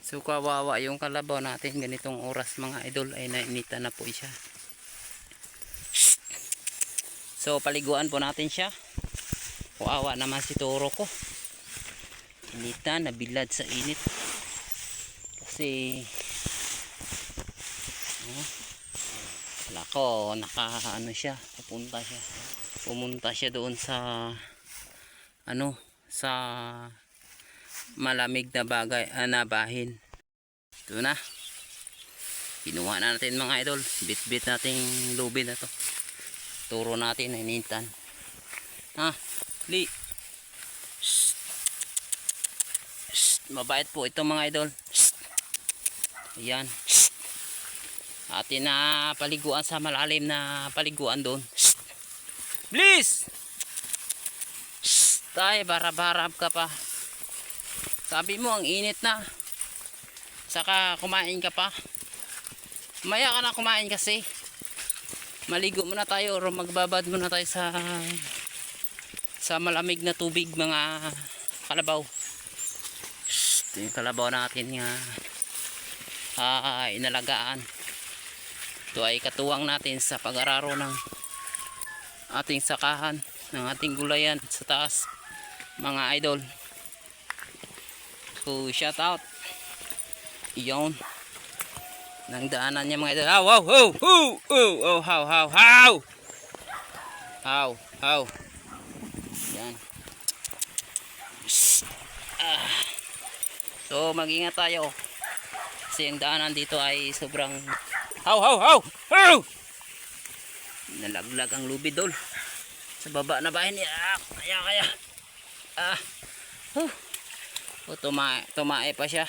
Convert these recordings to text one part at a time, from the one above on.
So kawawa yung kalabaw natin, ganitong oras mga idol ay nainitan na po siya. So paliguan po natin siya. Kawawa naman si toro ko, initan, nabilad sa init kasi wala ko, naka ano siya, pumunta siya doon sa ano, sa malamig na bagay, na bahin. Ito na, kinuha na natin mga idol, bit nating lubid na to, turo natin na initan. Li, shh. Shh. Mabait po ito mga idol. Shh. Ayan, shh. Atin na paliguan sa malalim na paliguan doon. Shh. Please, shh. Tay, barab-barab ka pa. Sabi mo ang init na, saka kumain ka pa. Maya ka na kumain kasi. Maligo muna tayo o magbabad muna tayo sa malamig na tubig mga kalabaw. Ito yung kalabaw natin nga inalagaan. Ito ay katuwang natin sa pag-araro ng ating sakahan, ng ating gulayan sa taas mga idol. So shout out iyon ng daanan niya mga idol. How yan. So mag-ingat tayo kasi ang daanan dito ay sobrang nalaglag ang lubid dol sa baba na bahay niya. Kaya tumae pa siya.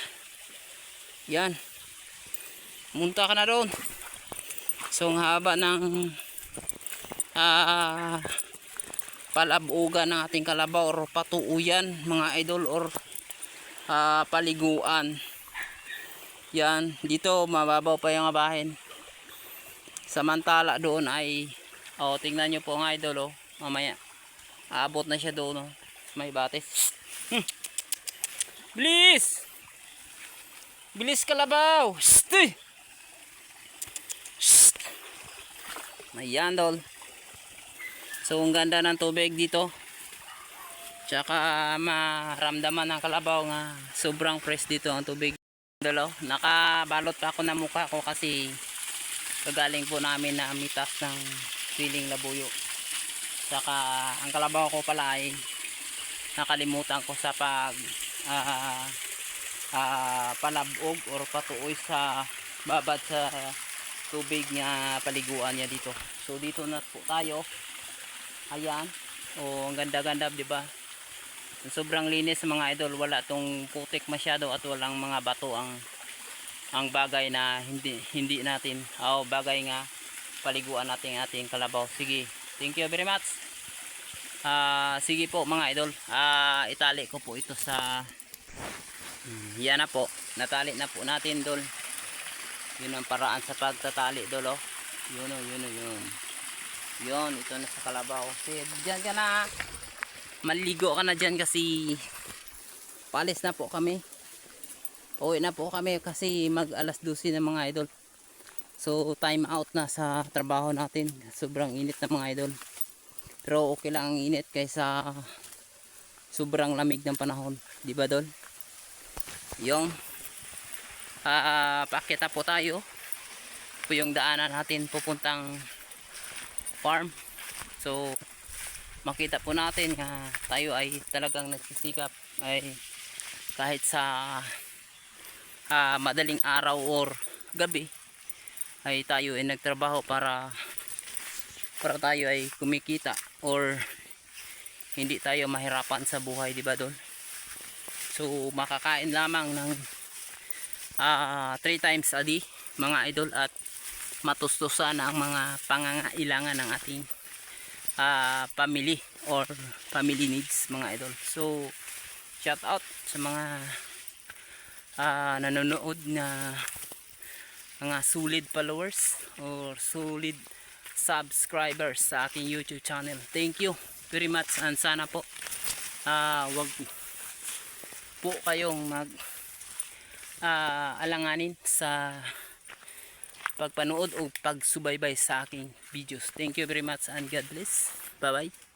Yan, munta ka na doon. So ang haba ng palabugan ng ating kalabaw or patuuyan mga idol, or paliguan. Yan, dito mababaw pa yung bahin. Samantala doon ay tingnan nyo po mga idol, mamaya aabot na siya doon, may batis. Bilis kalabaw. Ayan dol. So ang ganda ng tubig dito, tsaka maramdaman ng kalabaw nga sobrang fresh dito ang tubig. Nakabalot pa ako na mukha ko kasi kagaling po namin na mitas ng piling labuyo. Tsaka ang kalabaw ko pala ay nakalimutan ko sa palabog or patuoy sa babad sa tubig niya, paliguan niya dito. So dito na po tayo. Ayan, ang ganda-ganda, di ba? Sobrang linis mga idol, wala tong putik masyado at walang mga bato ang bagay na hindi natin bagay nga paliguan natin ating kalabaw. Sige, thank you very much. Sige po mga idol, itali ko po ito sa yan na po, natali na po natin dol. Yun ang paraan sa pagtatali dol. Yun, ito na sa kalabaw. Sige, dyan ka na, maligo ka na dyan kasi palis na po kami. Uwi na po kami kasi mag alas 12 na mga idol. So time out na sa trabaho natin, sobrang init na mga idol. Pero okay lang ang init kaysa sobrang lamig ng panahon, di ba dol? Yung pakita po tayo po yung daanan natin pupuntang farm. So makita po natin nga tayo ay talagang nagsisikap ay kahit sa madaling araw or gabi ay tayo ay nagtrabaho para tayo ay kumikita or hindi tayo mahirapan sa buhay, di ba dol? So makakain lamang ng 3 times a day mga idol at matustusan ang mga pangangailangan ng ating family or family needs mga idol. So shout out sa mga nanonood na mga solid followers or solid subscribers sa aking YouTube channel. Thank you very much, and sana po wag po kayong alanganin sa pagpanood o pagsubaybay sa aking videos. Thank you very much and God bless. Bye bye.